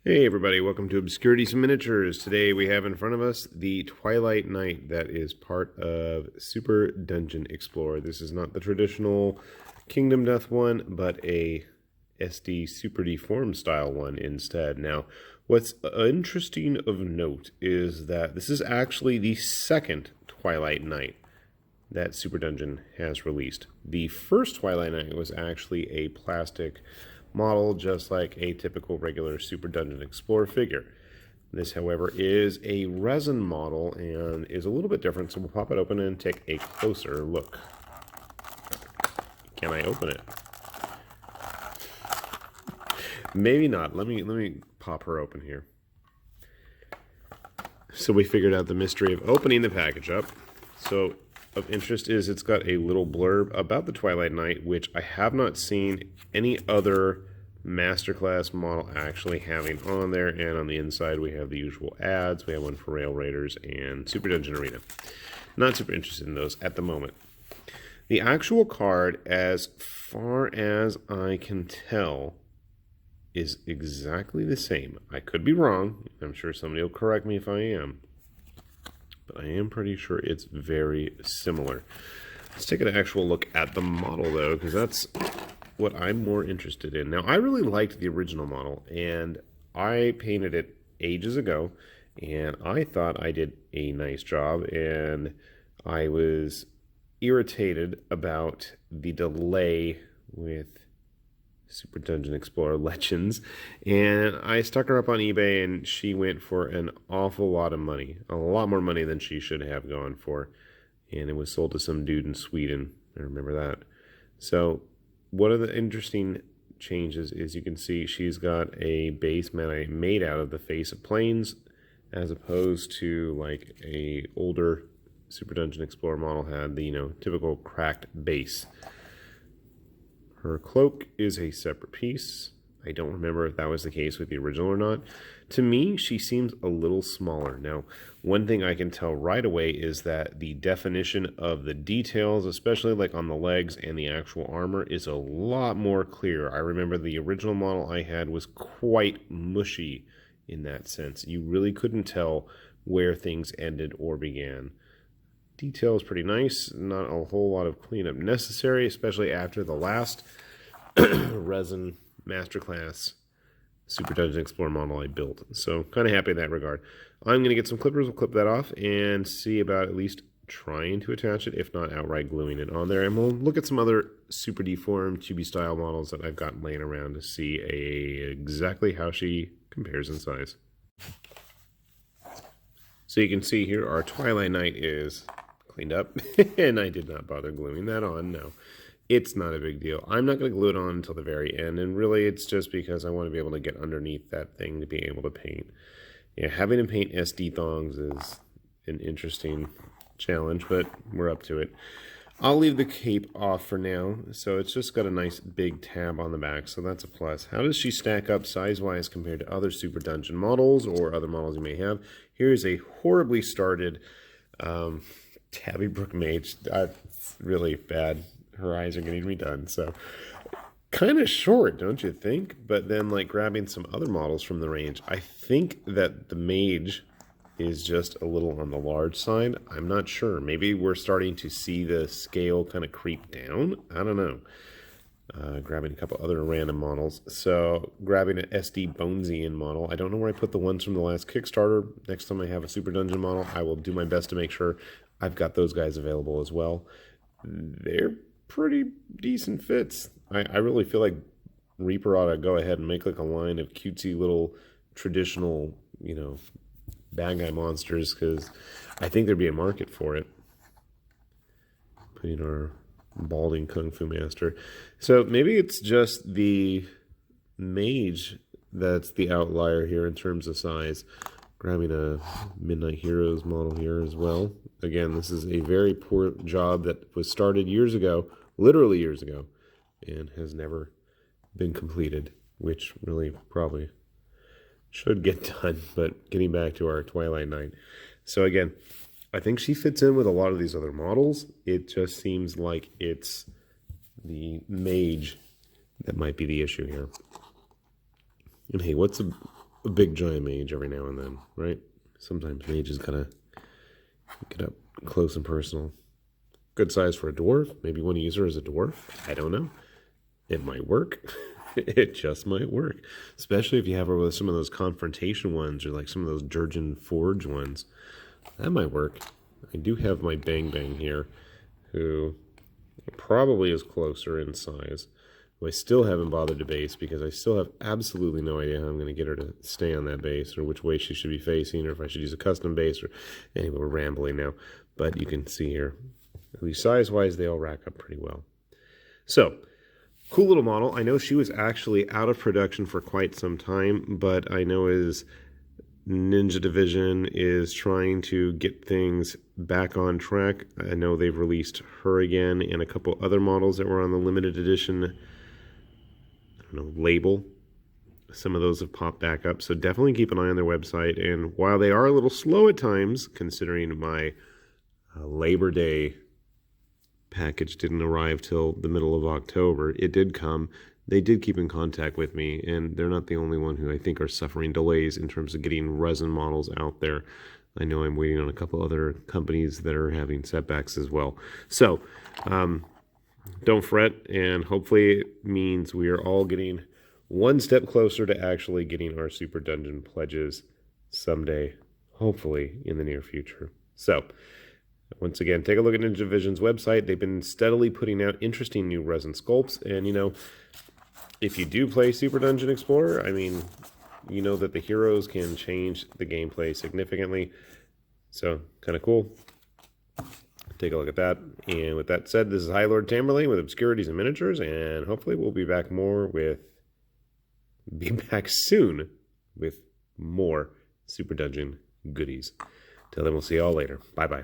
Hey everybody, welcome to Obscurities and Miniatures. Today we have in front of us the Twilight Knight that is part of Super Dungeon Explorer. This is not the traditional Kingdom Death one, but a SD Super Deformed style one instead. Now, what's interesting of note is that this is actually the second Twilight Knight that Super Dungeon has released. The first Twilight Knight was actually a plastic model, just like a typical regular Super Dungeon Explorer figure. This, however, is a resin model and is a little bit different, so we'll pop it open and take a closer look. Can I open it? Maybe not. Let me pop her open here. So we figured out the mystery of opening the package up. So of interest is it's got a little blurb about the Twilight Knight, which I have not seen any other Masterclass model actually having on there. And on the inside we have the usual ads. We have one for Rail Raiders and Super Dungeon Arena. Not super interested in those at the moment. The actual card, as far as I can tell, is exactly the same. I could be wrong. I'm sure somebody will correct me if I am. But I am pretty sure it's very similar. Let's take an actual look at the model, though, because that's what I'm more interested in. Now, I really liked the original model, and I painted it ages ago, and I thought I did a nice job, and I was irritated about the delay with Super Dungeon Explorer Legends, and I stuck her up on eBay, and she went for an awful lot of money, a lot more money than she should have gone for, and it was sold to some dude in Sweden. I remember that. So one of the interesting changes is you can see she's got a base made out of the face of planes, as opposed to like a older Super Dungeon Explorer model had the typical cracked base. Her cloak is a separate piece. I don't remember if that was the case with the original or not. To me, she seems a little smaller. Now, one thing I can tell right away is that the definition of the details, especially like on the legs and the actual armor, is a lot more clear. I remember the original model I had was quite mushy in that sense. You really couldn't tell where things ended or began. Detail is pretty nice, not a whole lot of cleanup necessary, especially after the last resin Masterclass Super Dungeon Explorer model I built. So kind of happy in that regard. I'm going to get some clippers, we'll clip that off and see about at least trying to attach it, if not outright gluing it on there. And we'll look at some other super deformed chibi style models that I've got laying around to see exactly how she compares in size. So you can see here our Twilight Knight is cleaned up, and I did not bother gluing that on. No, it's not a big deal. I'm not going to glue it on until the very end, and really it's just because I want to be able to get underneath that thing to be able to paint. Yeah, having to paint SD thongs is an interesting challenge, but we're up to it. I'll leave the cape off for now, so it's just got a nice big tab on the back, so that's a plus. How does she stack up size-wise compared to other Super Dungeon models or other models you may have? Here's a horribly started Tabby Brook Mage. That's really bad. Her eyes are getting redone, so kind of short, don't you think? But then, like, grabbing some other models from the range, I think that the Mage is just a little on the large side. I'm not sure. Maybe we're starting to see the scale kind of creep down. I don't know. Grabbing a couple other random models. So grabbing an SD Bonesian model. I don't know where I put the ones from the last Kickstarter. Next time I have a Super Dungeon model, I will do my best to make sure I've got those guys available as well. They're pretty decent fits. I really feel like Reaper ought to go ahead and make like a line of cutesy little traditional, bad guy monsters, because I think there'd be a market for it. Putting our balding Kung Fu master. So maybe it's just the Mage that's the outlier here in terms of size. Grabbing a Midnight Heroes model here as well. Again, this is a very poor job that was started years ago, literally years ago, and has never been completed, which really probably should get done. But getting back to our Twilight Knight. So again, I think she fits in with a lot of these other models. It just seems like it's the Mage that might be the issue here. And hey, what's a big giant mage every now and then, right? Sometimes mages gotta get up close and personal. Good size for a dwarf. Maybe one user is a dwarf. I don't know. It might work. It just might work. Especially if you have some of those confrontation ones or like some of those Durgeon Forge ones. That might work. I do have my Bang Bang here, who probably is closer in size, who I still haven't bothered to base because I still have absolutely no idea how I'm going to get her to stay on that base or which way she should be facing or if I should use a custom base. Or anyway, we're rambling now. But you can see here, at least size-wise, they all rack up pretty well. So, cool little model. I know she was actually out of production for quite some time, but I know as Ninja Division is trying to get things back on track. I know they've released her again and a couple other models that were on the limited edition, label. Some of those have popped back up, so definitely keep an eye on their website. And while they are a little slow at times, considering my Labor Day package didn't arrive till the middle of October, it did come. They did keep in contact with me, and they're not the only one who I think are suffering delays in terms of getting resin models out there. I know I'm waiting on a couple other companies that are having setbacks as well. So, don't fret, and hopefully it means we are all getting one step closer to actually getting our Super Dungeon pledges someday, hopefully in the near future. So, once again, take a look at Ninja Division's website. They've been steadily putting out interesting new resin sculpts, and if you do play Super Dungeon Explorer, I mean, you know that the heroes can change the gameplay significantly. So, kind of cool. Take a look at that. And with that said, this is High Lord Tamerlane with Obscurities and Miniatures, and hopefully we'll be back soon with more Super Dungeon goodies. Till then, we'll see you all later. Bye-bye.